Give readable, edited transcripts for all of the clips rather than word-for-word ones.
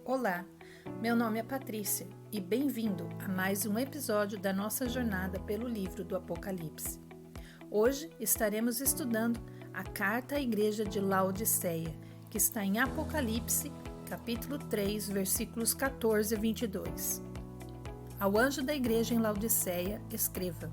Olá, meu nome é Patrícia e bem-vindo a mais um episódio da nossa jornada pelo livro do Apocalipse. Hoje estaremos estudando a carta à igreja de Laodiceia, que está em Apocalipse, capítulo 3, versículos 14 a 22. Ao anjo da igreja em Laodiceia, escreva: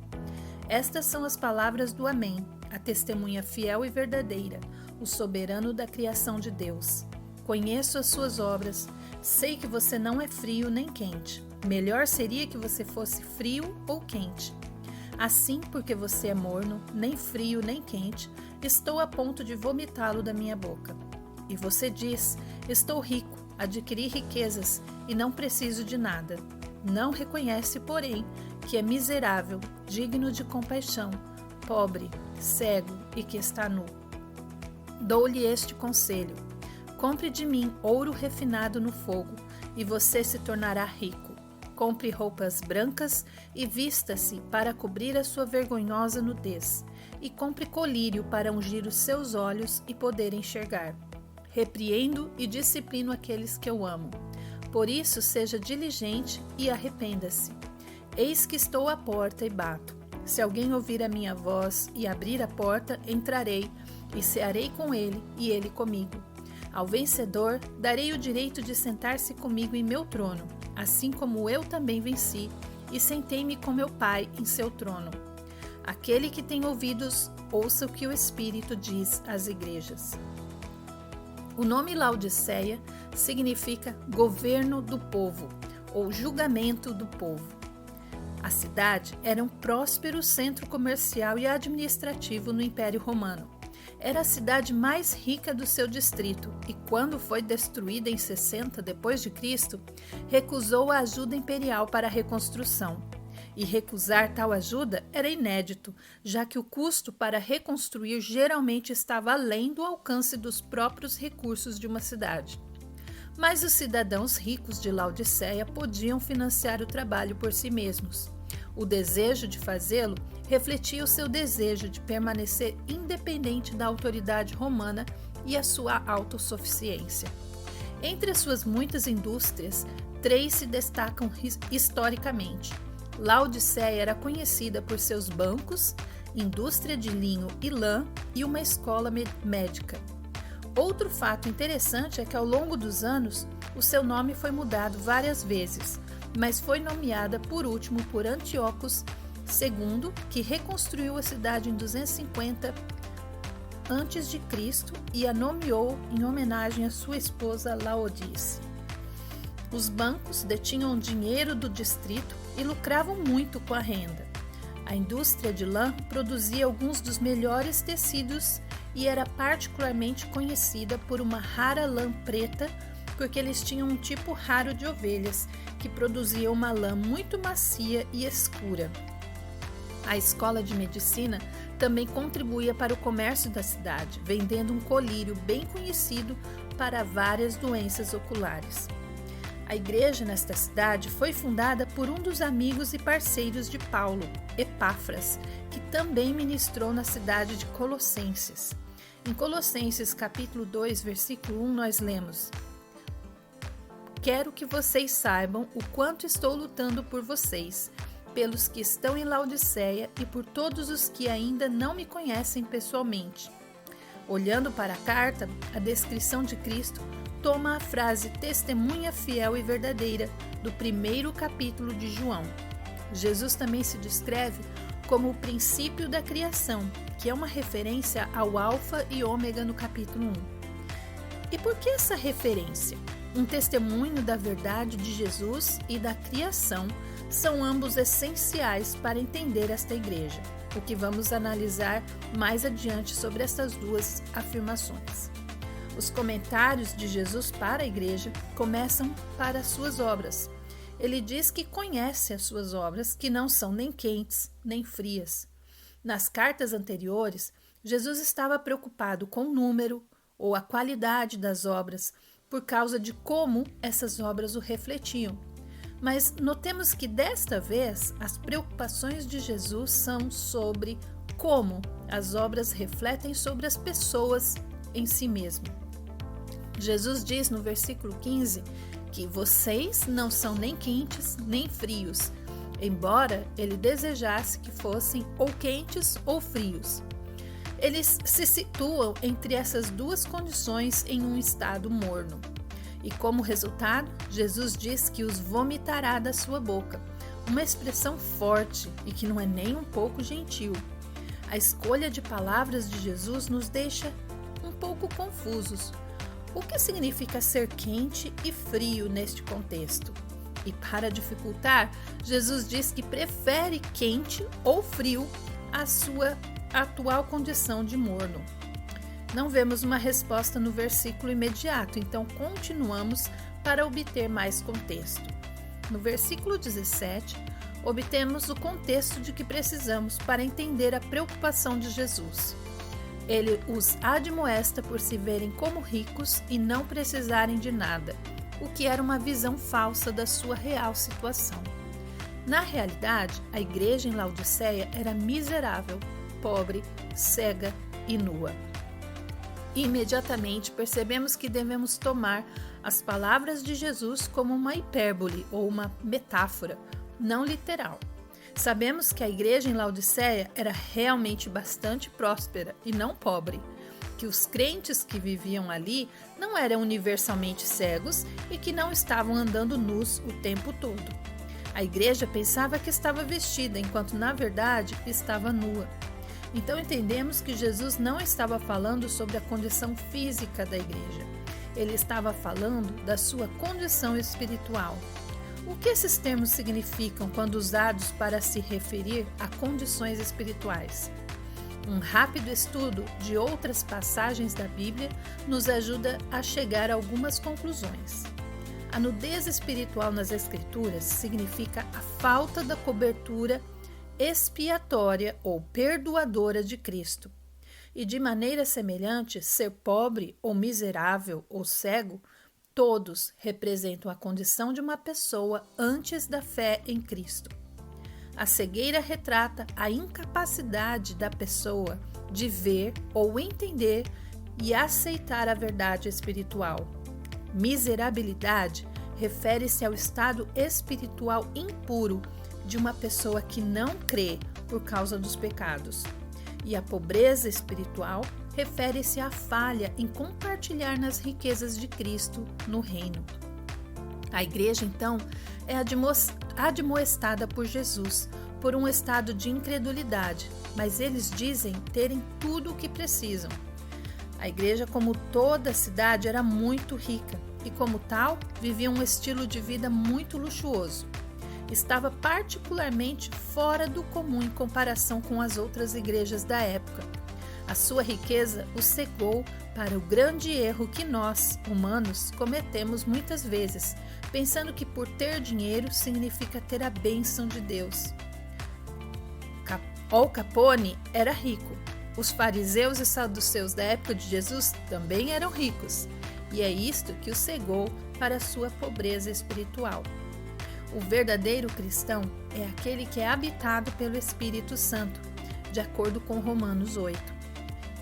Estas são as palavras do Amém, a testemunha fiel e verdadeira, o soberano da criação de Deus. Conheço as suas obras, sei que você não é frio nem quente. Melhor seria que você fosse frio ou quente. Assim, porque você é morno, nem frio nem quente, estou a ponto de vomitá-lo da minha boca. E você diz: estou rico, adquiri riquezas e não preciso de nada. Não reconhece, porém, que é miserável, digno de compaixão, pobre, cego e que está nu. Dou-lhe este conselho: compre de mim ouro refinado no fogo, e você se tornará rico. Compre roupas brancas e vista-se para cobrir a sua vergonhosa nudez. E compre colírio para ungir os seus olhos e poder enxergar. Repreendo e disciplino aqueles que eu amo. Por isso, seja diligente e arrependa-se. Eis que estou à porta e bato. Se alguém ouvir a minha voz e abrir a porta, entrarei e cearei com ele e ele comigo. Ao vencedor, darei o direito de sentar-se comigo em meu trono, assim como eu também venci e sentei-me com meu Pai em seu trono. Aquele que tem ouvidos, ouça o que o Espírito diz às igrejas. O nome Laodiceia significa governo do povo, ou julgamento do povo. A cidade era um próspero centro comercial e administrativo no Império Romano. Era a cidade mais rica do seu distrito e, quando foi destruída em 60 d.C., recusou a ajuda imperial para a reconstrução. E recusar tal ajuda era inédito, já que o custo para reconstruir geralmente estava além do alcance dos próprios recursos de uma cidade. Mas os cidadãos ricos de Laodiceia podiam financiar o trabalho por si mesmos. O desejo de fazê-lo refletia o seu desejo de permanecer independente da autoridade romana e a sua autossuficiência. Entre as suas muitas indústrias, 3 se destacam historicamente. Laodiceia era conhecida por seus bancos, indústria de linho e lã e uma escola médica. Outro fato interessante é que, ao longo dos anos, o seu nome foi mudado várias vezes, mas foi nomeada por último por Antíoco II, que reconstruiu a cidade em 250 a.C. e a nomeou em homenagem à sua esposa Laodice. Os bancos detinham o dinheiro do distrito e lucravam muito com a renda. A indústria de lã produzia alguns dos melhores tecidos e era particularmente conhecida por uma rara lã preta, porque eles tinham um tipo raro de ovelhas, que produzia uma lã muito macia e escura. A escola de medicina também contribuía para o comércio da cidade, vendendo um colírio bem conhecido para várias doenças oculares. A igreja nesta cidade foi fundada por um dos amigos e parceiros de Paulo, Epáfras, que também ministrou na cidade de Colossenses. Em Colossenses capítulo 2, versículo 1, nós lemos: Quero que vocês saibam o quanto estou lutando por vocês, pelos que estão em Laodiceia e por todos os que ainda não me conhecem pessoalmente. Olhando para a carta, a descrição de Cristo toma a frase testemunha fiel e verdadeira do primeiro capítulo de João. Jesus também se descreve como o princípio da criação, que é uma referência ao Alfa e Ômega no capítulo 1. E por que essa referência? Um testemunho da verdade de Jesus e da criação são ambos essenciais para entender esta igreja, o que vamos analisar mais adiante sobre essas duas afirmações. Os comentários de Jesus para a igreja começam para as suas obras. Ele diz que conhece as suas obras, que não são nem quentes nem frias. Nas cartas anteriores, Jesus estava preocupado com o número ou a qualidade das obras, por causa de como essas obras o refletiam. Mas notemos que desta vez as preocupações de Jesus são sobre como as obras refletem sobre as pessoas em si mesmo. Jesus diz no versículo 15 que vocês não são nem quentes nem frios, embora ele desejasse que fossem ou quentes ou frios. Eles se situam entre essas duas condições em um estado morno. E como resultado, Jesus diz que os vomitará da sua boca, uma expressão forte e que não é nem um pouco gentil. A escolha de palavras de Jesus nos deixa um pouco confusos. O que significa ser quente e frio neste contexto? E para dificultar, Jesus diz que prefere quente ou frio à sua atual condição de morno. Não vemos uma resposta no versículo imediato, então continuamos para obter mais contexto. No versículo 17, obtemos o contexto de que precisamos para entender a preocupação de Jesus. Ele os admoesta por se verem como ricos e não precisarem de nada, o que era uma visão falsa da sua real situação. Na realidade, a igreja em Laodiceia era miserável, pobre, cega e nua. Imediatamente percebemos que devemos tomar as palavras de Jesus como uma hipérbole ou uma metáfora, não literal. Sabemos que a igreja em Laodiceia era realmente bastante próspera e não pobre, que os crentes que viviam ali não eram universalmente cegos e que não estavam andando nus o tempo todo. A igreja pensava que estava vestida, enquanto na verdade estava nua. Então entendemos que Jesus não estava falando sobre a condição física da igreja. Ele estava falando da sua condição espiritual. O que esses termos significam quando usados para se referir a condições espirituais? Um rápido estudo de outras passagens da Bíblia nos ajuda a chegar a algumas conclusões. A nudez espiritual nas Escrituras significa a falta da cobertura expiatória ou perdoadora de Cristo. E de maneira semelhante, ser pobre ou miserável ou cego, todos representam a condição de uma pessoa antes da fé em Cristo. A cegueira retrata a incapacidade da pessoa de ver ou entender e aceitar a verdade espiritual. Miserabilidade refere-se ao estado espiritual impuro de uma pessoa que não crê por causa dos pecados. E a pobreza espiritual refere-se à falha em compartilhar nas riquezas de Cristo no reino. A igreja, então, é admoestada por Jesus por um estado de incredulidade, mas eles dizem terem tudo o que precisam. A igreja, como toda a cidade, era muito rica e, como tal, vivia um estilo de vida muito luxuoso. Estava particularmente fora do comum em comparação com as outras igrejas da época. A sua riqueza o cegou para o grande erro que nós, humanos, cometemos muitas vezes, pensando que por ter dinheiro significa ter a bênção de Deus. Al Capone era rico. Os fariseus e saduceus da época de Jesus também eram ricos, e é isto que o cegou para a sua pobreza espiritual. O verdadeiro cristão é aquele que é habitado pelo Espírito Santo, de acordo com Romanos 8.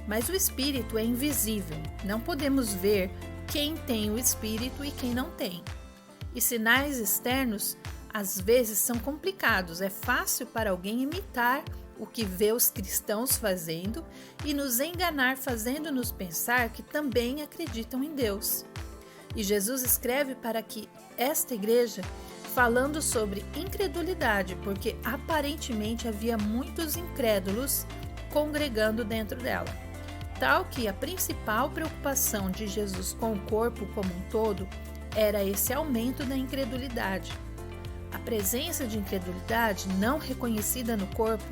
Mas o Espírito é invisível, não podemos ver quem tem o Espírito e quem não tem. E sinais externos, às vezes, são complicados. É fácil para alguém imitar o que vê os cristãos fazendo e nos enganar, fazendo-nos pensar que também acreditam em Deus. E Jesus escreve para que esta igreja, falando sobre incredulidade, porque aparentemente havia muitos incrédulos congregando dentro dela. Tal que a principal preocupação de Jesus com o corpo como um todo era esse aumento da incredulidade. A presença de incredulidade não reconhecida no corpo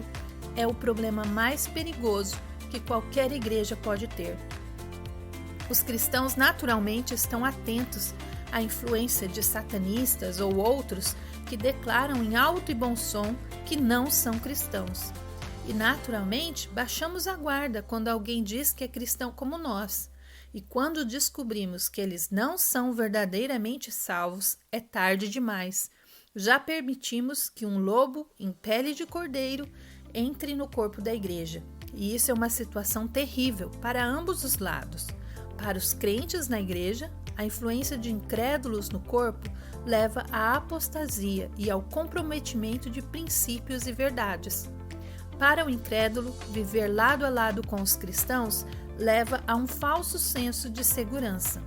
é o problema mais perigoso que qualquer igreja pode ter. Os cristãos naturalmente estão atentos à influência de satanistas ou outros que declaram em alto e bom som que não são cristãos. E naturalmente baixamos a guarda quando alguém diz que é cristão como nós. E quando descobrimos que eles não são verdadeiramente salvos, é tarde demais. Já permitimos que um lobo em pele de cordeiro entre no corpo da igreja. E isso é uma situação terrível para ambos os lados. Para os crentes na igreja, a influência de incrédulos no corpo leva à apostasia e ao comprometimento de princípios e verdades. Para o incrédulo, viver lado a lado com os cristãos leva a um falso senso de segurança.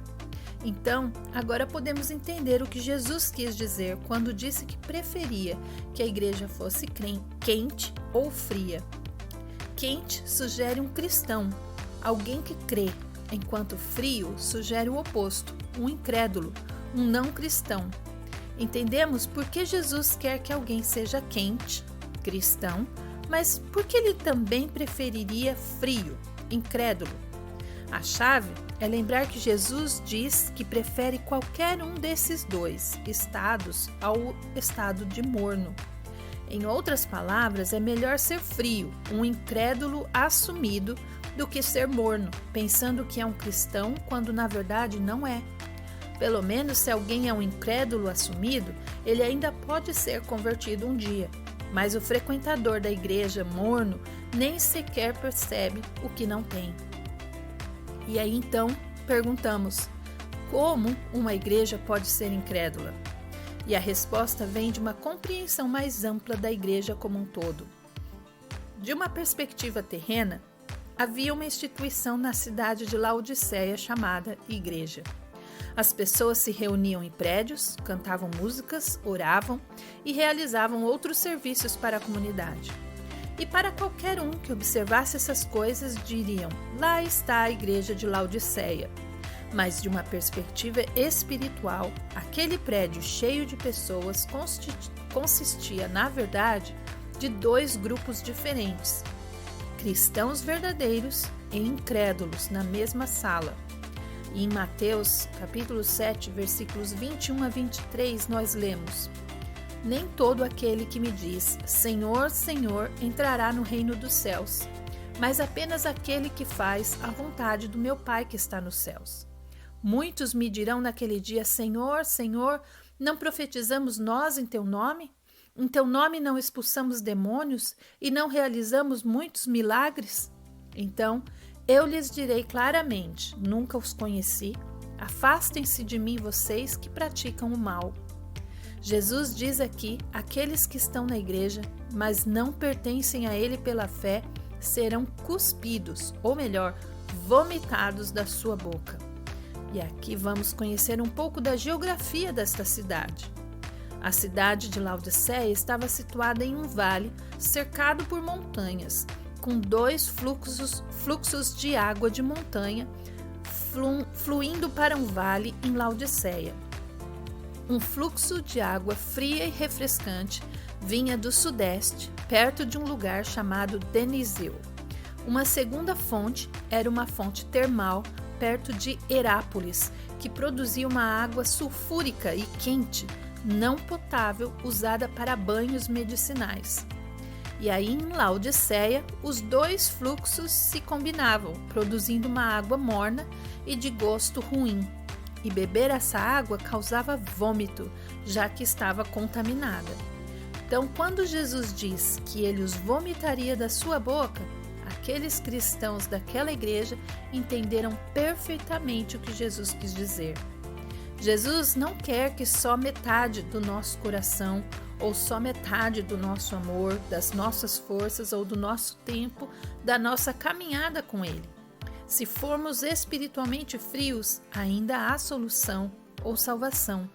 Então, agora podemos entender o que Jesus quis dizer quando disse que preferia que a igreja fosse quente ou fria. Quente sugere um cristão, alguém que crê, enquanto frio sugere o oposto, um incrédulo, um não cristão. Entendemos por que Jesus quer que alguém seja quente, cristão, mas por que ele também preferiria frio, incrédulo? A chave é lembrar que Jesus diz que prefere qualquer um desses dois estados ao estado de morno. Em outras palavras, é melhor ser frio, um incrédulo assumido, do que ser morno, pensando que é um cristão quando na verdade não é. Pelo menos se alguém é um incrédulo assumido, ele ainda pode ser convertido um dia, mas o frequentador da igreja morno nem sequer percebe o que não tem. E aí então perguntamos, como uma igreja pode ser incrédula? E a resposta vem de uma compreensão mais ampla da igreja como um todo. De uma perspectiva terrena, havia uma instituição na cidade de Laodiceia chamada igreja. As pessoas se reuniam em prédios, cantavam músicas, oravam e realizavam outros serviços para a comunidade. E para qualquer um que observasse essas coisas, diriam: lá está a igreja de Laodiceia. Mas de uma perspectiva espiritual, aquele prédio cheio de pessoas consistia, na verdade, de dois grupos diferentes: cristãos verdadeiros e incrédulos na mesma sala. E em Mateus, capítulo 7, versículos 21 a 23, nós lemos: nem todo aquele que me diz, Senhor, Senhor, entrará no reino dos céus, mas apenas aquele que faz a vontade do meu Pai que está nos céus. Muitos me dirão naquele dia, Senhor, Senhor, não profetizamos nós em teu nome? Em teu nome não expulsamos demônios e não realizamos muitos milagres? Então, eu lhes direi claramente, nunca os conheci, afastem-se de mim vocês que praticam o mal. Jesus diz aqui, aqueles que estão na igreja, mas não pertencem a ele pela fé, serão cuspidos, ou melhor, vomitados da sua boca. E aqui vamos conhecer um pouco da geografia desta cidade. A cidade de Laodiceia estava situada em um vale cercado por montanhas, com dois fluxos de água de montanha fluindo para um vale em Laodiceia. Um fluxo de água fria e refrescante vinha do sudeste, perto de um lugar chamado Deniseu. Uma segunda fonte era uma fonte termal perto de Herápolis, que produzia uma água sulfúrica e quente, não potável, usada para banhos medicinais. E aí, em Laodiceia, os dois fluxos se combinavam, produzindo uma água morna e de gosto ruim. E beber essa água causava vômito, já que estava contaminada. Então, quando Jesus diz que ele os vomitaria da sua boca, aqueles cristãos daquela igreja entenderam perfeitamente o que Jesus quis dizer. Jesus não quer que só metade do nosso coração ou só metade do nosso amor, das nossas forças ou do nosso tempo, da nossa caminhada com Ele. Se formos espiritualmente frios, ainda há solução ou salvação.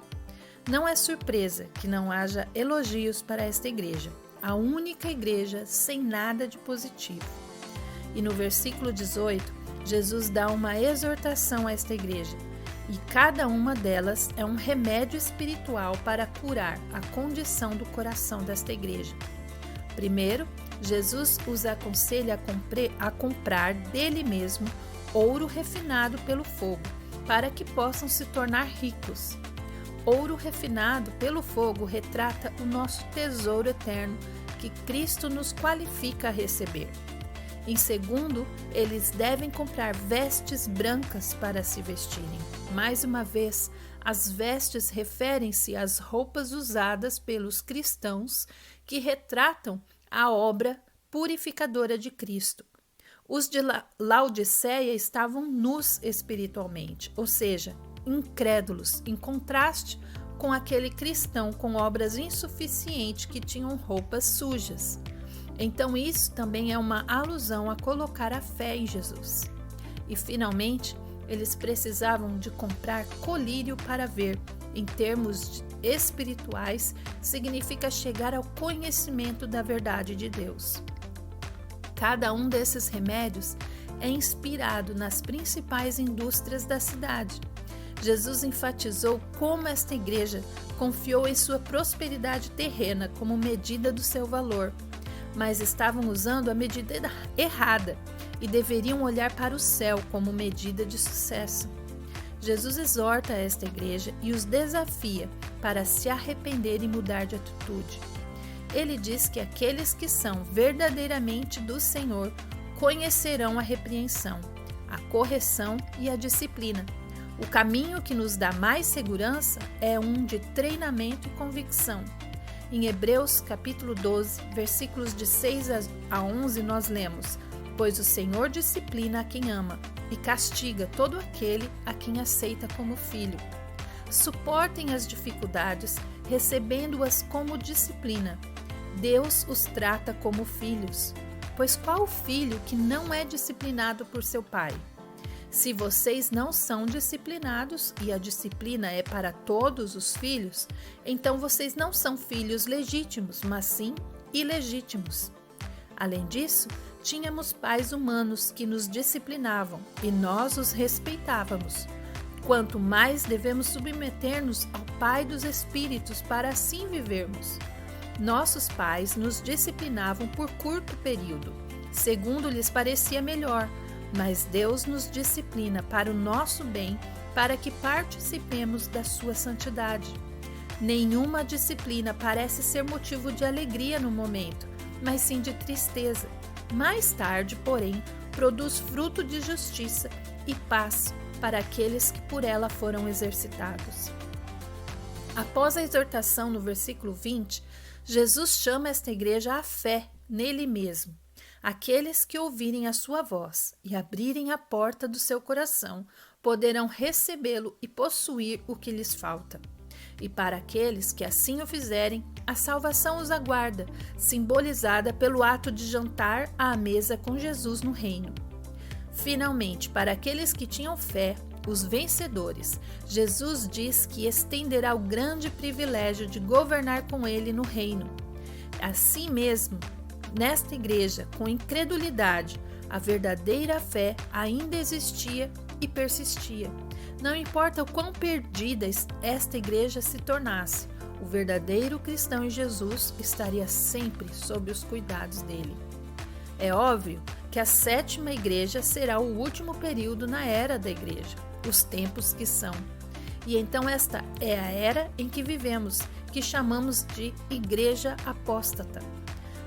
Não é surpresa que não haja elogios para esta igreja, a única igreja sem nada de positivo. E no versículo 18, Jesus dá uma exortação a esta igreja, e cada uma delas é um remédio espiritual para curar a condição do coração desta igreja. Primeiro, Jesus os aconselha a comprar dele mesmo ouro refinado pelo fogo, para que possam se tornar ricos. Ouro refinado pelo fogo retrata o nosso tesouro eterno que Cristo nos qualifica a receber. Em segundo, eles devem comprar vestes brancas para se vestirem. Mais uma vez, as vestes referem-se às roupas usadas pelos cristãos que retratam a obra purificadora de Cristo. Os de Laodiceia estavam nus espiritualmente, ou seja, incrédulos, em contraste com aquele cristão com obras insuficientes que tinham roupas sujas. Então isso também é uma alusão a colocar a fé em Jesus. E finalmente, eles precisavam de comprar colírio para ver. Em termos espirituais, significa chegar ao conhecimento da verdade de Deus. Cada um desses remédios é inspirado nas principais indústrias da cidade. Jesus enfatizou como esta igreja confiou em sua prosperidade terrena como medida do seu valor, mas estavam usando a medida errada e deveriam olhar para o céu como medida de sucesso. Jesus exorta esta igreja e os desafia para se arrepender e mudar de atitude. Ele diz que aqueles que são verdadeiramente do Senhor conhecerão a repreensão, a correção e a disciplina. O caminho que nos dá mais segurança é um de treinamento e convicção. Em Hebreus capítulo 12, versículos de 6 a 11, nós lemos: Pois o Senhor disciplina a quem ama e castiga todo aquele a quem aceita como filho. Suportem as dificuldades, recebendo-as como disciplina. Deus os trata como filhos. Pois qual filho que não é disciplinado por seu pai? Se vocês não são disciplinados, e a disciplina é para todos os filhos, então vocês não são filhos legítimos, mas sim ilegítimos. Além disso, tínhamos pais humanos que nos disciplinavam e nós os respeitávamos. Quanto mais devemos submeter-nos ao Pai dos Espíritos para assim vivermos. Nossos pais nos disciplinavam por curto período, segundo lhes parecia melhor, mas Deus nos disciplina para o nosso bem, para que participemos da sua santidade. Nenhuma disciplina parece ser motivo de alegria no momento, mas sim de tristeza. Mais tarde, porém, produz fruto de justiça e paz para aqueles que por ela foram exercitados. Após a exortação no versículo 20, Jesus chama esta igreja à fé nele mesmo. Aqueles que ouvirem a sua voz e abrirem a porta do seu coração poderão recebê-lo e possuir o que lhes falta. E para aqueles que assim o fizerem, a salvação os aguarda, simbolizada pelo ato de jantar à mesa com Jesus no reino. Finalmente, para aqueles que tinham fé, os vencedores, Jesus diz que estenderá o grande privilégio de governar com ele no reino. Assim mesmo, nesta igreja, com incredulidade, a verdadeira fé ainda existia e persistia. Não importa o quão perdida esta igreja se tornasse, o verdadeiro cristão em Jesus estaria sempre sob os cuidados dele. É óbvio que a sétima igreja será o último período na era da igreja, os tempos que são. E então esta é a era em que vivemos, que chamamos de igreja apóstata.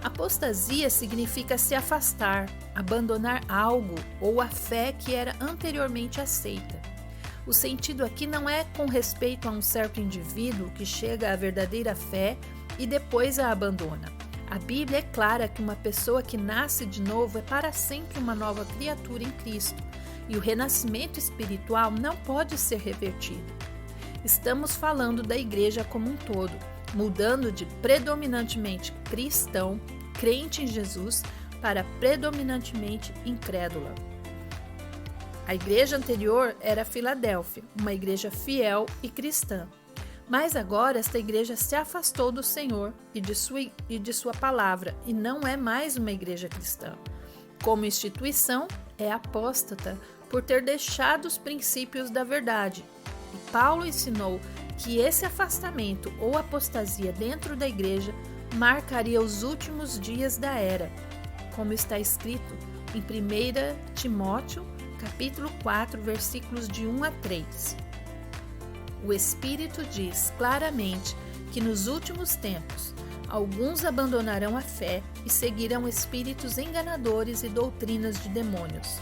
Apostasia significa se afastar, abandonar algo ou a fé que era anteriormente aceita. O sentido aqui não é com respeito a um certo indivíduo que chega à verdadeira fé e depois a abandona. A Bíblia é clara que uma pessoa que nasce de novo é para sempre uma nova criatura em Cristo, e o renascimento espiritual não pode ser revertido. Estamos falando da igreja como um todo, mudando de predominantemente cristão, crente em Jesus, para predominantemente incrédula. A igreja anterior era Filadélfia, uma igreja fiel e cristã. Mas agora esta igreja se afastou do Senhor e de sua palavra e não é mais uma igreja cristã. Como instituição, é apóstata por ter deixado os princípios da verdade. E Paulo ensinou que esse afastamento ou apostasia dentro da igreja marcaria os últimos dias da era, como está escrito em 1 Timóteo, capítulo 4, versículos de 1 a 3. O Espírito diz claramente que nos últimos tempos, alguns abandonarão a fé e seguirão espíritos enganadores e doutrinas de demônios.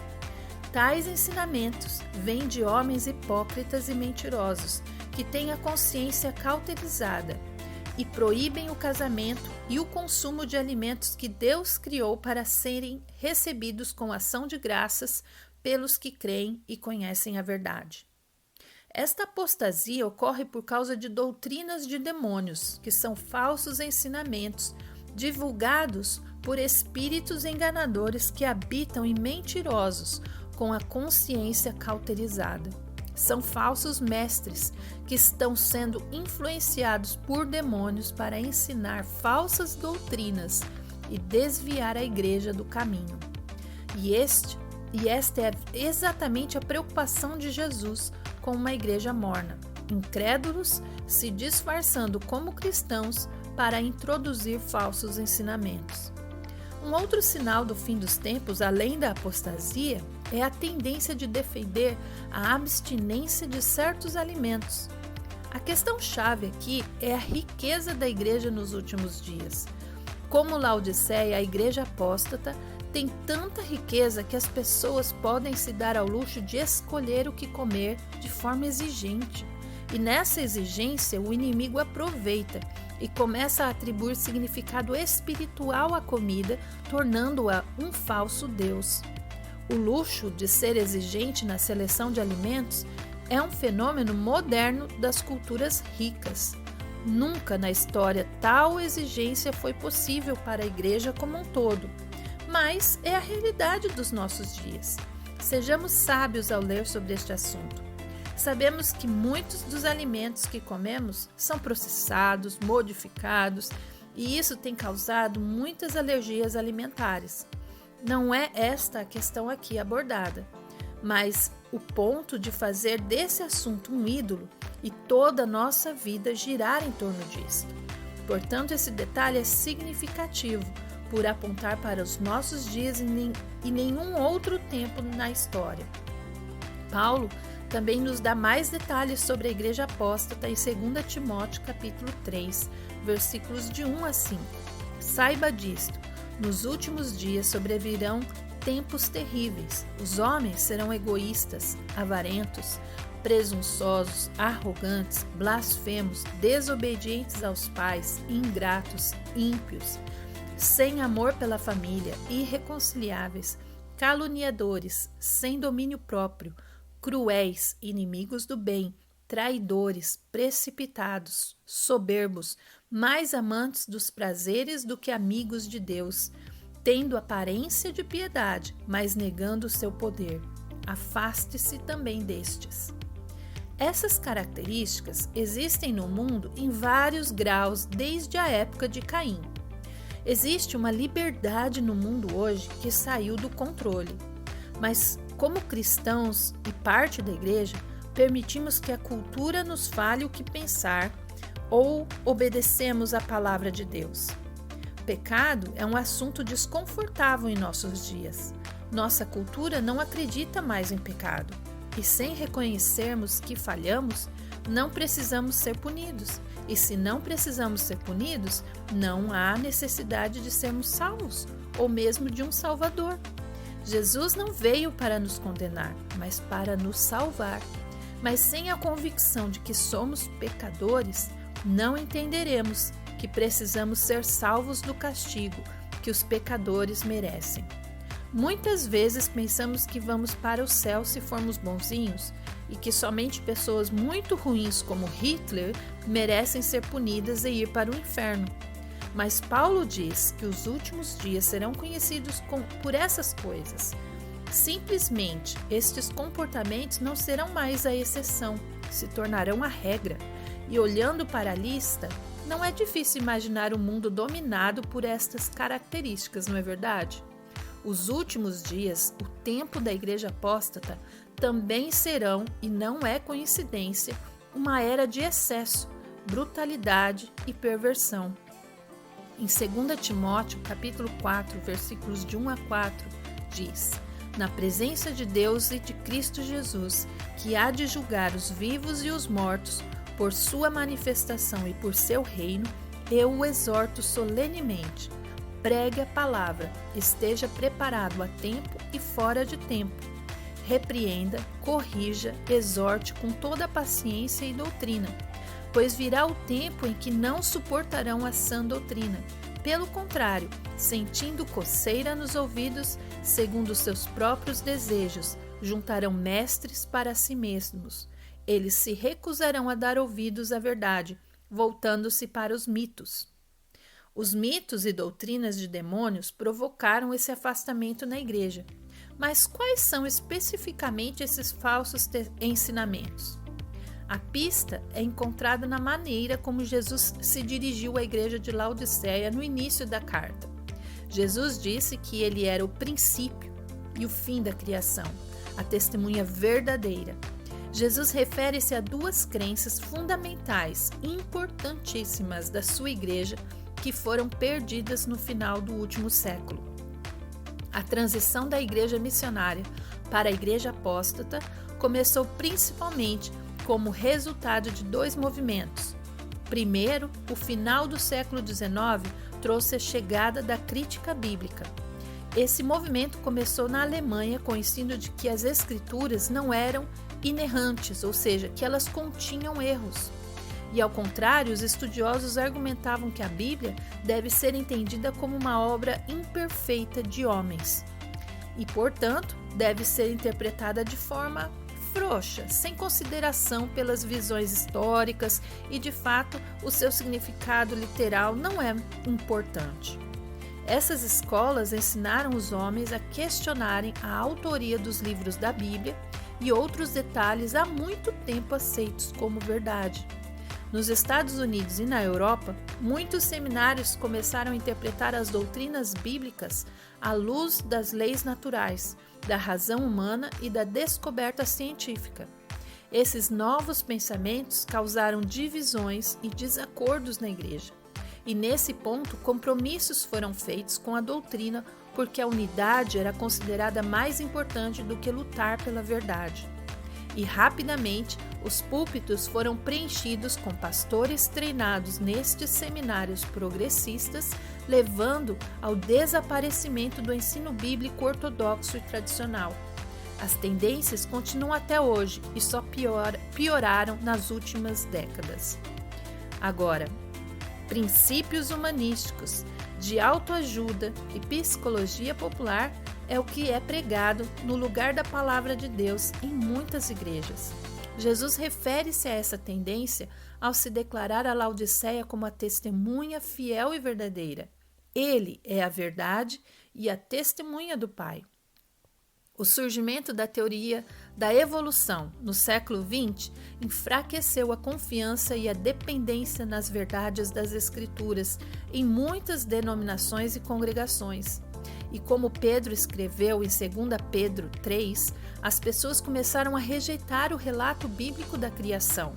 Tais ensinamentos vêm de homens hipócritas e mentirosos, que têm a consciência cauterizada e proíbem o casamento e o consumo de alimentos que Deus criou para serem recebidos com ação de graças pelos que creem e conhecem a verdade. Esta apostasia ocorre por causa de doutrinas de demônios, que são falsos ensinamentos divulgados por espíritos enganadores que habitam em mentirosos com a consciência cauterizada. São falsos mestres que estão sendo influenciados por demônios para ensinar falsas doutrinas e desviar a igreja do caminho. E esta é exatamente a preocupação de Jesus com uma igreja morna, incrédulos se disfarçando como cristãos para introduzir falsos ensinamentos. Um outro sinal do fim dos tempos, além da apostasia, é a tendência de defender a abstinência de certos alimentos. A questão-chave aqui é a riqueza da igreja nos últimos dias. Como Laodiceia, a igreja apóstata tem tanta riqueza que as pessoas podem se dar ao luxo de escolher o que comer de forma exigente. E nessa exigência, o inimigo aproveita e começa a atribuir significado espiritual à comida, tornando-a um falso Deus. O luxo de ser exigente na seleção de alimentos é um fenômeno moderno das culturas ricas. Nunca na história tal exigência foi possível para a igreja como um todo, mas é a realidade dos nossos dias. Sejamos sábios ao ler sobre este assunto. Sabemos que muitos dos alimentos que comemos são processados, modificados, e isso tem causado muitas alergias alimentares. Não é esta a questão aqui abordada, mas o ponto de fazer desse assunto um ídolo e toda a nossa vida girar em torno disto. Portanto, esse detalhe é significativo por apontar para os nossos dias e nenhum outro tempo na história. Paulo também nos dá mais detalhes sobre a igreja apóstata em 2 Timóteo capítulo 3, versículos de 1 a 5. Saiba disto, nos últimos dias sobrevirão tempos terríveis. Os homens serão egoístas, avarentos, presunçosos, arrogantes, blasfemos, desobedientes aos pais, ingratos, ímpios, sem amor pela família, irreconciliáveis, caluniadores, sem domínio próprio, cruéis, inimigos do bem, traidores, precipitados, soberbos, mais amantes dos prazeres do que amigos de Deus, tendo aparência de piedade, mas negando o seu poder. Afaste-se também destes. Essas características existem no mundo em vários graus desde a época de Caim. Existe uma liberdade no mundo hoje que saiu do controle, mas como cristãos e parte da igreja, permitimos que a cultura nos fale o que pensar ou obedecemos à palavra de Deus. Pecado é um assunto desconfortável em nossos dias. Nossa cultura não acredita mais em pecado. E sem reconhecermos que falhamos, não precisamos ser punidos. E se não precisamos ser punidos, não há necessidade de sermos salvos, ou mesmo de um Salvador. Jesus não veio para nos condenar, mas para nos salvar. Mas sem a convicção de que somos pecadores, não entenderemos que precisamos ser salvos do castigo que os pecadores merecem. Muitas vezes pensamos que vamos para o céu se formos bonzinhos e que somente pessoas muito ruins como Hitler merecem ser punidas e ir para o inferno. Mas Paulo diz que os últimos dias serão conhecidos por essas coisas. Simplesmente, estes comportamentos não serão mais a exceção, se tornarão a regra. E olhando para a lista, não é difícil imaginar um mundo dominado por estas características, não é verdade? Os últimos dias, o tempo da igreja apóstata, também serão, e não é coincidência, uma era de excesso, brutalidade e perversão. Em 2 Timóteo, capítulo 4, versículos de 1 a 4, diz: Na presença de Deus e de Cristo Jesus, que há de julgar os vivos e os mortos, por sua manifestação e por seu reino, eu o exorto solenemente. Pregue a palavra, esteja preparado a tempo e fora de tempo. Repreenda, corrija, exorte com toda paciência e doutrina, pois virá o tempo em que não suportarão a sã doutrina. Pelo contrário, sentindo coceira nos ouvidos, segundo seus próprios desejos, juntarão mestres para si mesmos, eles se recusarão a dar ouvidos à verdade, voltando-se para os mitos. Os mitos e doutrinas de demônios provocaram esse afastamento na igreja. Mas quais são especificamente esses falsos ensinamentos? A pista é encontrada na maneira como Jesus se dirigiu à igreja de Laodiceia no início da carta. Jesus disse que ele era o princípio e o fim da criação, a testemunha verdadeira. Jesus refere-se a duas crenças fundamentais, importantíssimas da sua igreja, que foram perdidas no final do último século. A transição da igreja missionária para a igreja apóstata começou principalmente como resultado de dois movimentos. Primeiro, o final do século XIX trouxe a chegada da crítica bíblica. Esse movimento começou na Alemanha com o ensino de que as escrituras não eram inerrantes, ou seja, que elas continham erros. E ao contrário, os estudiosos argumentavam que a Bíblia deve ser entendida como uma obra imperfeita de homens e, portanto, deve ser interpretada de forma frouxa, sem consideração pelas visões históricas e, de fato, o seu significado literal não é importante. Essas escolas ensinaram os homens a questionarem a autoria dos livros da Bíblia e outros detalhes há muito tempo aceitos como verdade. Nos Estados Unidos e na Europa, muitos seminários começaram a interpretar as doutrinas bíblicas à luz das leis naturais, da razão humana e da descoberta científica. Esses novos pensamentos causaram divisões e desacordos na igreja. E nesse ponto, compromissos foram feitos com a doutrina porque a unidade era considerada mais importante do que lutar pela verdade. E rapidamente, os púlpitos foram preenchidos com pastores treinados nestes seminários progressistas, levando ao desaparecimento do ensino bíblico ortodoxo e tradicional. As tendências continuam até hoje e só pioraram nas últimas décadas. Agora, princípios humanísticos, de autoajuda e psicologia popular é o que é pregado no lugar da palavra de Deus em muitas igrejas. Jesus refere-se a essa tendência ao se declarar a Laodiceia como a testemunha fiel e verdadeira. Ele é a verdade e a testemunha do Pai. O surgimento da teoria da evolução no século XX enfraqueceu a confiança e a dependência nas verdades das Escrituras em muitas denominações e congregações. E como Pedro escreveu em 2 Pedro 3, as pessoas começaram a rejeitar o relato bíblico da criação.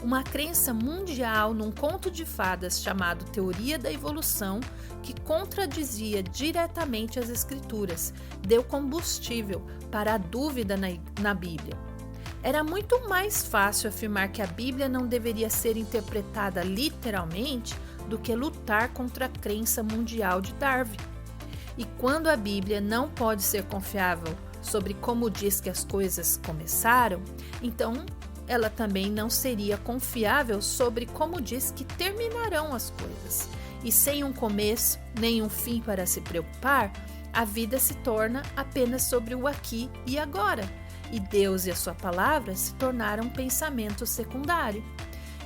Uma crença mundial num conto de fadas chamado Teoria da Evolução, que contradizia diretamente as Escrituras, deu combustível para a dúvida na Bíblia. Era muito mais fácil afirmar que a Bíblia não deveria ser interpretada literalmente do que lutar contra a crença mundial de Darwin. E quando a Bíblia não pode ser confiável sobre como diz que as coisas começaram, então ela também não seria confiável sobre como diz que terminarão as coisas. E sem um começo, nem um fim para se preocupar, a vida se torna apenas sobre o aqui e agora, e Deus e a sua palavra se tornaram um pensamento secundário.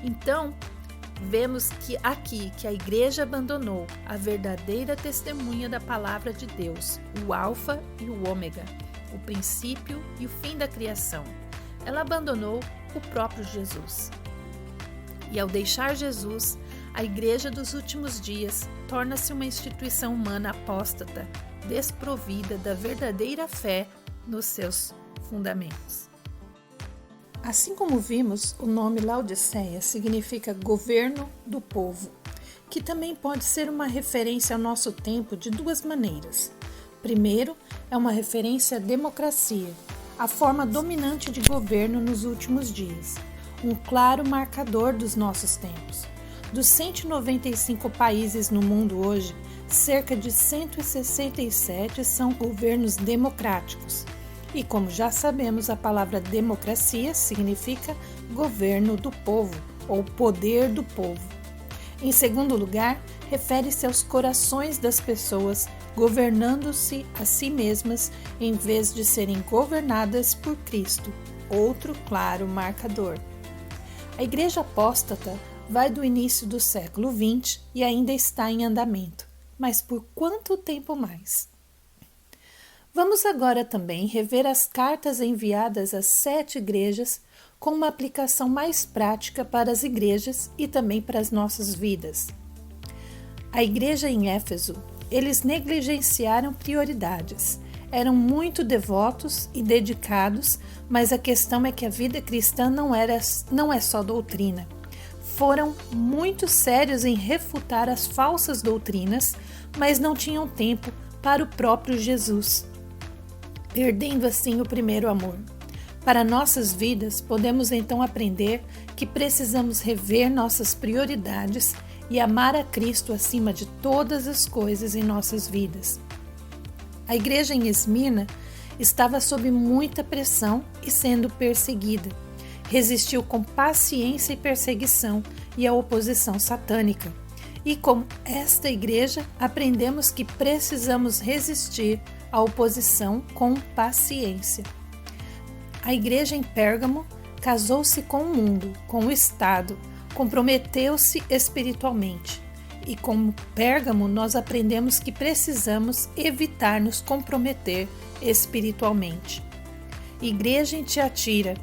Então, vemos que aqui que a igreja abandonou a verdadeira testemunha da palavra de Deus, o Alfa e o Ômega, o princípio e o fim da criação. Ela abandonou o próprio Jesus. E ao deixar Jesus, a igreja dos últimos dias torna-se uma instituição humana apóstata, desprovida da verdadeira fé nos seus fundamentos. Assim como vimos, o nome Laodiceia significa governo do povo, que também pode ser uma referência ao nosso tempo de duas maneiras. Primeiro, é uma referência à democracia, a forma dominante de governo nos últimos dias, um claro marcador dos nossos tempos. Dos 195 países no mundo hoje, cerca de 167 são governos democráticos. E como já sabemos, a palavra democracia significa governo do povo ou poder do povo. Em segundo lugar, refere-se aos corações das pessoas governando-se a si mesmas em vez de serem governadas por Cristo, outro claro marcador. A Igreja Apóstata vai do início do século XX e ainda está em andamento. Mas por quanto tempo mais? Vamos agora também rever as cartas enviadas às 7 igrejas com uma aplicação mais prática para as igrejas e também para as nossas vidas. A igreja em Éfeso, eles negligenciaram prioridades. Eram muito devotos e dedicados, mas a questão é que a vida cristã não é só doutrina. Foram muito sérios em refutar as falsas doutrinas, mas não tinham tempo para o próprio Jesus, perdendo assim o primeiro amor. Para nossas vidas, podemos então aprender que precisamos rever nossas prioridades e amar a Cristo acima de todas as coisas em nossas vidas. A igreja em Esmirna estava sob muita pressão e sendo perseguida. Resistiu com paciência e perseguição e a oposição satânica. E como esta igreja, aprendemos que precisamos resistir à oposição com paciência. A igreja em Pérgamo casou-se com o mundo, com o Estado, comprometeu-se espiritualmente. E como Pérgamo, nós aprendemos que precisamos evitar nos comprometer espiritualmente. Igreja em Tiatira,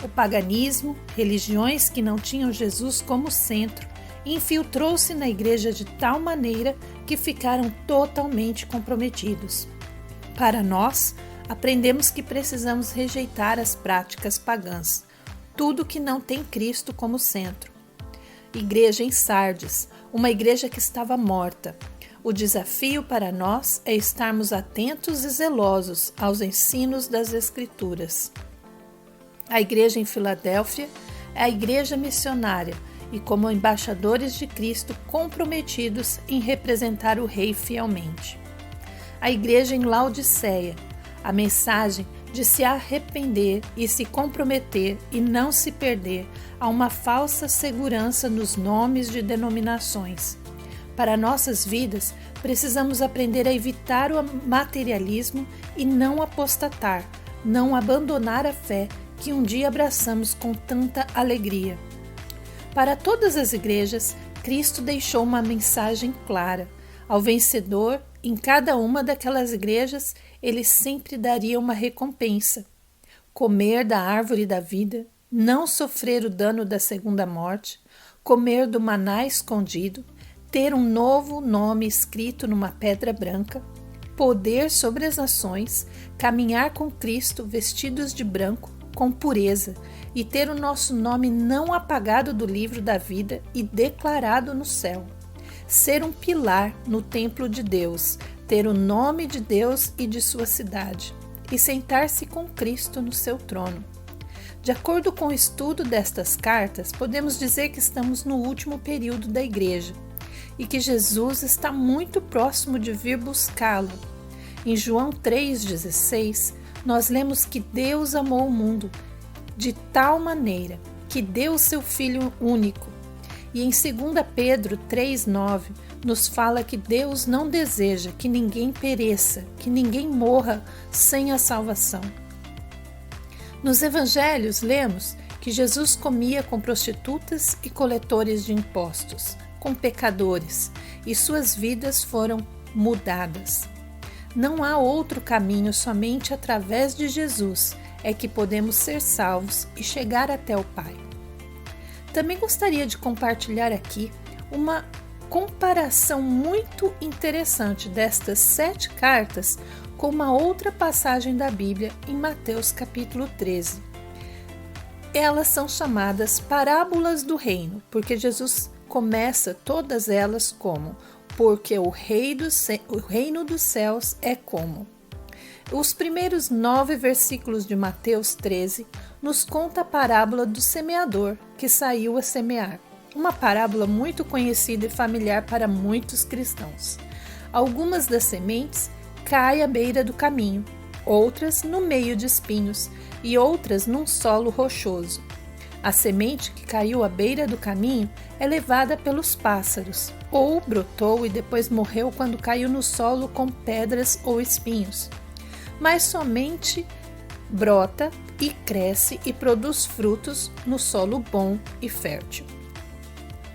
o paganismo, religiões que não tinham Jesus como centro, infiltrou-se na igreja de tal maneira que ficaram totalmente comprometidos. Para nós, aprendemos que precisamos rejeitar as práticas pagãs, tudo que não tem Cristo como centro. Igreja em Sardes, uma igreja que estava morta. O desafio para nós é estarmos atentos e zelosos aos ensinos das Escrituras. A igreja em Filadélfia é a igreja missionária e como embaixadores de Cristo comprometidos em representar o Rei fielmente. A igreja em Laodiceia, a mensagem de se arrepender e se comprometer e não se perder a uma falsa segurança nos nomes de denominações. Para nossas vidas, precisamos aprender a evitar o materialismo e não apostatar, não abandonar a fé que um dia abraçamos com tanta alegria. Para todas as igrejas, Cristo deixou uma mensagem clara. Ao vencedor, em cada uma daquelas igrejas, ele sempre daria uma recompensa. Comer da árvore da vida, não sofrer o dano da segunda morte, comer do maná escondido, ter um novo nome escrito numa pedra branca, poder sobre as nações, caminhar com Cristo vestidos de branco, com pureza, e ter o nosso nome não apagado do livro da vida e declarado no céu. Ser um pilar no templo de Deus, ter o nome de Deus e de sua cidade, e sentar-se com Cristo no seu trono. De acordo com o estudo destas cartas, podemos dizer que estamos no último período da igreja e que Jesus está muito próximo de vir buscá-lo. Em João 3,16, nós lemos que Deus amou o mundo de tal maneira que deu o seu Filho único. E em 2 Pedro 3,9 nos fala que Deus não deseja que ninguém pereça, que ninguém morra sem a salvação. Nos evangelhos lemos que Jesus comia com prostitutas e coletores de impostos, com pecadores, e suas vidas foram mudadas. Não há outro caminho, somente através de Jesus é que podemos ser salvos e chegar até o Pai. Também gostaria de compartilhar aqui uma comparação muito interessante destas 7 cartas com uma outra passagem da Bíblia em Mateus capítulo 13. Elas são chamadas parábolas do reino, porque Jesus começa todas elas como porque o reino dos céus é como. Os primeiros 9 versículos de Mateus 13 nos conta a parábola do semeador que saiu a semear. Uma parábola muito conhecida e familiar para muitos cristãos. Algumas das sementes caem à beira do caminho, outras no meio de espinhos e outras num solo rochoso. A semente que caiu à beira do caminho é levada pelos pássaros, ou brotou e depois morreu quando caiu no solo com pedras ou espinhos. Mas somente brota e cresce e produz frutos no solo bom e fértil.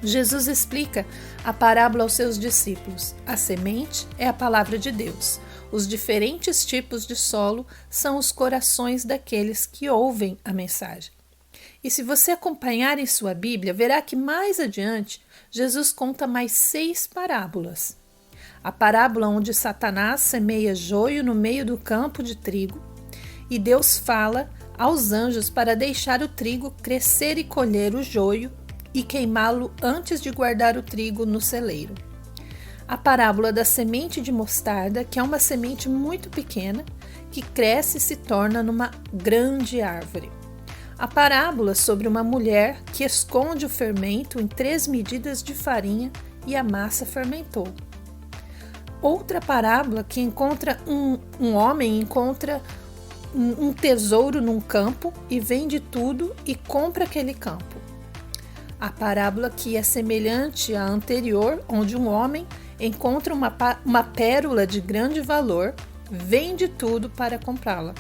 Jesus explica a parábola aos seus discípulos. A semente é a palavra de Deus. Os diferentes tipos de solo são os corações daqueles que ouvem a mensagem. E se você acompanhar em sua Bíblia, verá que mais adiante Jesus conta mais 6 parábolas. A parábola onde Satanás semeia joio no meio do campo de trigo e Deus fala aos anjos para deixar o trigo crescer e colher o joio e queimá-lo antes de guardar o trigo no celeiro. A parábola da semente de mostarda, que é uma semente muito pequena, que cresce e se torna numa grande árvore. A parábola sobre uma mulher que esconde o fermento em 3 medidas de farinha e a massa fermentou. Outra parábola que encontra um homem encontra um tesouro num campo e vende tudo e compra aquele campo. A parábola que é semelhante à anterior, onde um homem encontra uma pérola de grande valor, vende tudo para comprá-la.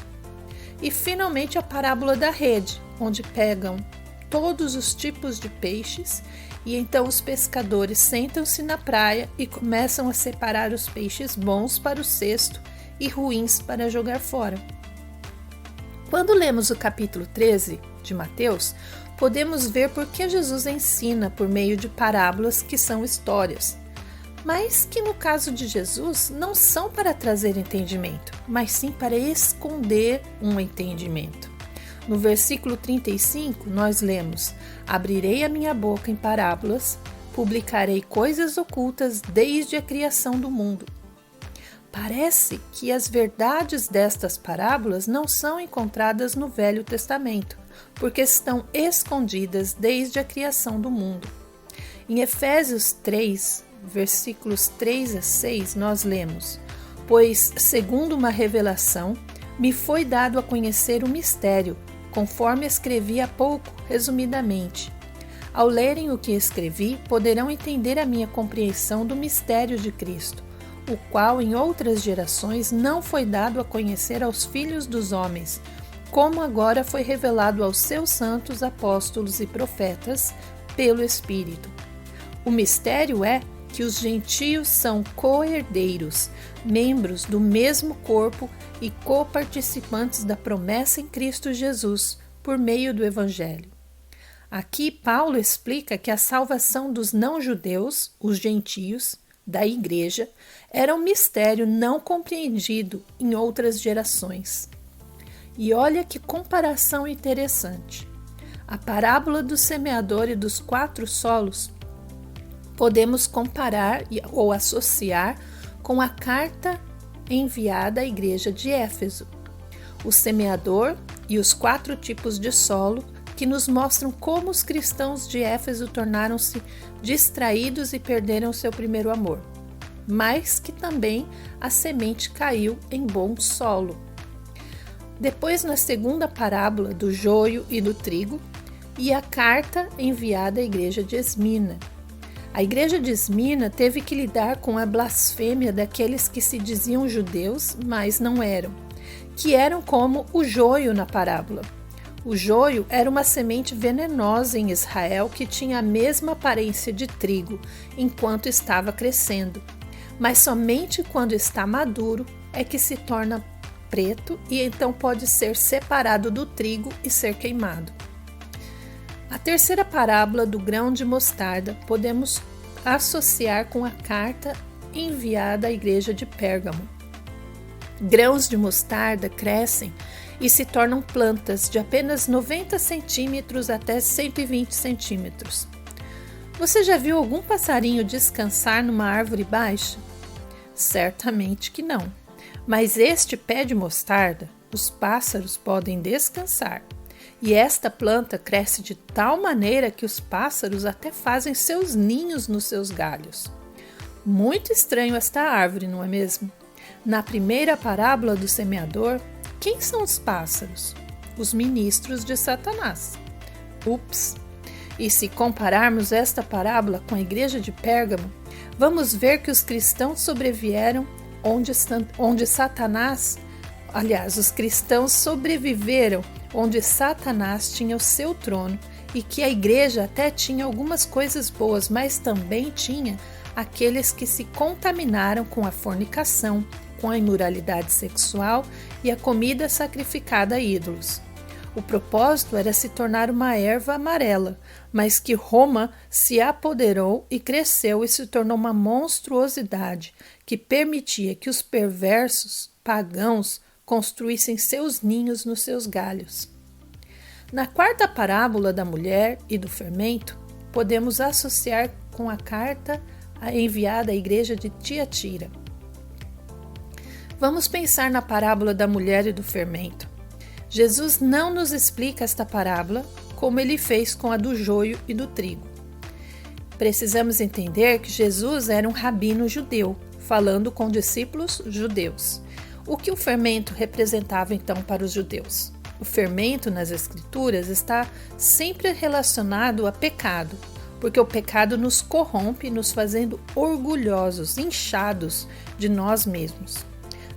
E finalmente a parábola da rede, onde pegam todos os tipos de peixes e então os pescadores sentam-se na praia e começam a separar os peixes bons para o cesto e ruins para jogar fora. Quando lemos o capítulo 13 de Mateus, podemos ver por que Jesus ensina por meio de parábolas que são histórias, mas que no caso de Jesus não são para trazer entendimento, mas sim para esconder um entendimento. No versículo 35, nós lemos: abrirei a minha boca em parábolas, publicarei coisas ocultas desde a criação do mundo. Parece que as verdades destas parábolas não são encontradas no Velho Testamento, porque estão escondidas desde a criação do mundo. Em Efésios 3, versículos 3 a 6, nós lemos: pois, segundo uma revelação, me foi dado a conhecer o mistério, conforme escrevi há pouco, resumidamente. Ao lerem o que escrevi, poderão entender a minha compreensão do mistério de Cristo, o qual em outras gerações não foi dado a conhecer aos filhos dos homens, como agora foi revelado aos seus santos apóstolos e profetas pelo Espírito. O mistério é que os gentios são co-herdeiros, membros do mesmo corpo e coparticipantes da promessa em Cristo Jesus, por meio do Evangelho. Aqui Paulo explica que a salvação dos não-judeus, os gentios, da igreja, era um mistério não compreendido em outras gerações. E olha que comparação interessante. A parábola do semeador e dos 4 solos podemos comparar ou associar com a carta enviada à igreja de Éfeso. O semeador e os 4 tipos de solo que nos mostram como os cristãos de Éfeso tornaram-se distraídos e perderam seu primeiro amor, mas que também a semente caiu em bom solo. Depois, na segunda parábola do joio e do trigo, e a carta enviada à igreja de Esmina. A igreja de Esmina teve que lidar com a blasfêmia daqueles que se diziam judeus, mas não eram, que eram como o joio na parábola. O joio era uma semente venenosa em Israel que tinha a mesma aparência de trigo enquanto estava crescendo, mas somente quando está maduro é que se torna preto e então pode ser separado do trigo e ser queimado. A terceira parábola do grão de mostarda podemos associar com a carta enviada à igreja de Pérgamo. Grãos de mostarda crescem e se tornam plantas de apenas 90 centímetros até 120 centímetros. Você já viu algum passarinho descansar numa árvore baixa? Certamente que não. Mas este pé de mostarda, os pássaros podem descansar. E esta planta cresce de tal maneira que os pássaros até fazem seus ninhos nos seus galhos. Muito estranho esta árvore, não é mesmo? Na primeira parábola do semeador, quem são os pássaros? Os ministros de Satanás. Ups! E se compararmos esta parábola com a igreja de Pérgamo, vamos ver que os cristãos sobreviveram os cristãos sobreviveram onde Satanás tinha o seu trono e que a igreja até tinha algumas coisas boas, mas também tinha aqueles que se contaminaram com a fornicação, com a imoralidade sexual e a comida sacrificada a ídolos. O propósito era se tornar uma erva amarela, mas que Roma se apoderou e cresceu e se tornou uma monstruosidade que permitia que os perversos, pagãos, construíssem seus ninhos nos seus galhos. Na quarta parábola da mulher e do fermento, podemos associar com a carta enviada à igreja de Tiatira. Vamos pensar na parábola da mulher e do fermento. Jesus não nos explica esta parábola como ele fez com a do joio e do trigo. Precisamos entender que Jesus era um rabino judeu, falando com discípulos judeus. O que o fermento representava então para os judeus? O fermento nas Escrituras está sempre relacionado a pecado, porque o pecado nos corrompe, nos fazendo orgulhosos, inchados de nós mesmos.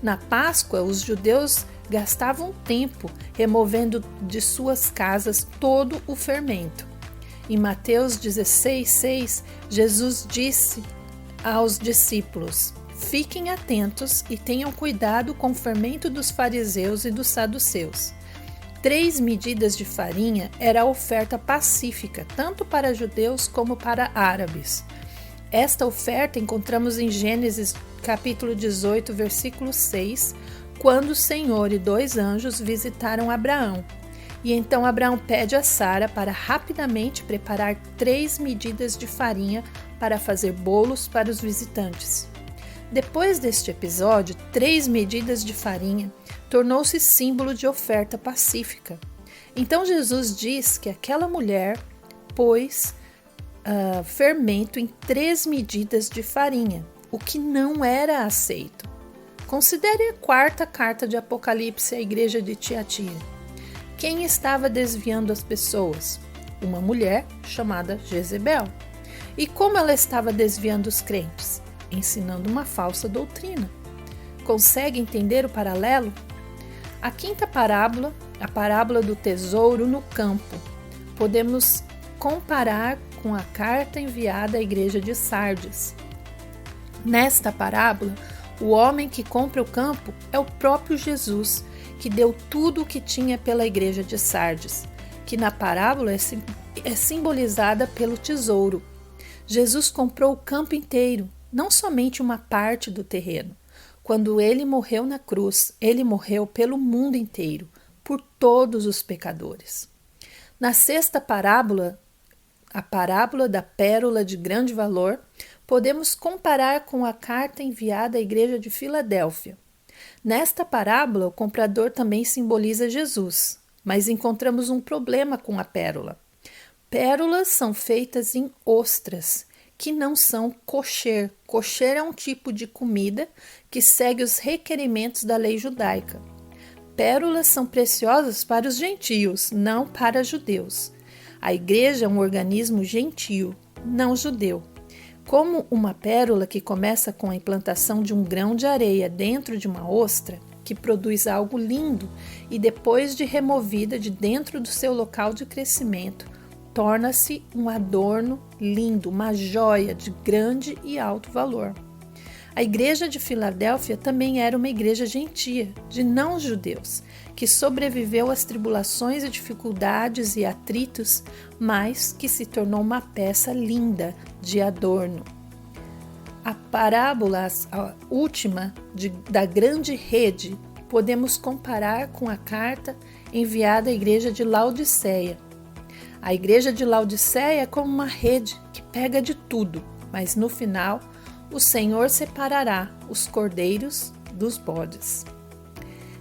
Na Páscoa, os judeus gastavam tempo removendo de suas casas todo o fermento. Em Mateus 16:6, Jesus disse aos discípulos: fiquem atentos e tenham cuidado com o fermento dos fariseus e dos saduceus. 3 medidas de farinha era a oferta pacífica, tanto para judeus como para árabes. Esta oferta encontramos em Gênesis capítulo 18, versículo 6, quando o Senhor e 2 anjos visitaram Abraão. E então Abraão pede a Sara para rapidamente preparar 3 medidas de farinha para fazer bolos para os visitantes. Depois deste episódio, 3 medidas de farinha tornou-se símbolo de oferta pacífica. Então Jesus diz que aquela mulher pôs fermento em 3 medidas de farinha, o que não era aceito. Considere a quarta carta de Apocalipse à igreja de Tiatira. Quem estava desviando as pessoas? Uma mulher chamada Jezebel. E como ela estava desviando os crentes? Ensinando uma falsa doutrina. Consegue entender o paralelo? A quinta parábola, a parábola do tesouro no campo, podemos comparar com a carta enviada à igreja de Sardes. Nesta parábola, o homem que compra o campo é o próprio Jesus, que deu tudo o que tinha pela igreja de Sardes, que na parábola é simbolizada pelo tesouro. Jesus comprou o campo inteiro, não somente uma parte do terreno. Quando ele morreu na cruz, ele morreu pelo mundo inteiro, por todos os pecadores. Na sexta parábola, a parábola da pérola de grande valor, podemos comparar com a carta enviada à igreja de Filadélfia. Nesta parábola, o comprador também simboliza Jesus, mas encontramos um problema com a pérola. Pérolas são feitas em ostras, que não são kosher. Kosher é um tipo de comida que segue os requerimentos da lei judaica. Pérolas são preciosas para os gentios, não para judeus. A igreja é um organismo gentio, não judeu. Como uma pérola que começa com a implantação de um grão de areia dentro de uma ostra, que produz algo lindo e depois de removida de dentro do seu local de crescimento, torna-se um adorno lindo, uma joia de grande e alto valor. A igreja de Filadélfia também era uma igreja gentia, de não-judeus, que sobreviveu às tribulações e dificuldades e atritos, mas que se tornou uma peça linda de adorno. A parábola a última da grande rede podemos comparar com a carta enviada à igreja de Laodiceia. A igreja de Laodiceia é como uma rede que pega de tudo, mas no final o Senhor separará os cordeiros dos bodes.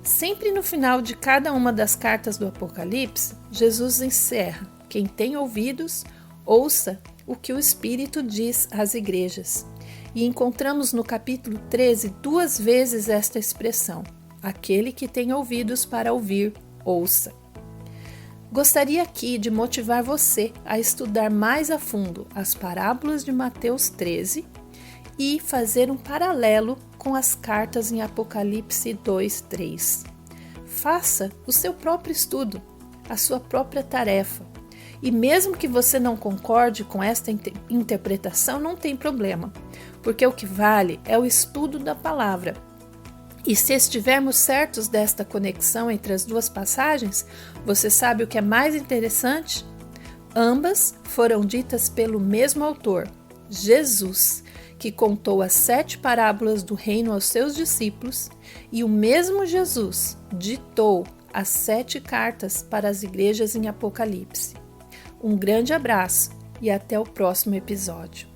Sempre no final de cada uma das cartas do Apocalipse, Jesus encerra: quem tem ouvidos, ouça o que o Espírito diz às igrejas. E encontramos no capítulo 13 2 vezes esta expressão: aquele que tem ouvidos para ouvir, ouça. Gostaria aqui de motivar você a estudar mais a fundo as parábolas de Mateus 13 e fazer um paralelo com as cartas em Apocalipse 2:3. Faça o seu próprio estudo a sua própria tarefa. E mesmo que você não concorde com esta interpretação, não tem problema, porque o que vale é o estudo da palavra. E se estivermos certos desta conexão entre as duas passagens, você sabe o que é mais interessante? Ambas foram ditas pelo mesmo autor, Jesus, que contou as 7 parábolas do reino aos seus discípulos, e o mesmo Jesus ditou as 7 cartas para as igrejas em Apocalipse. Um grande abraço e até o próximo episódio.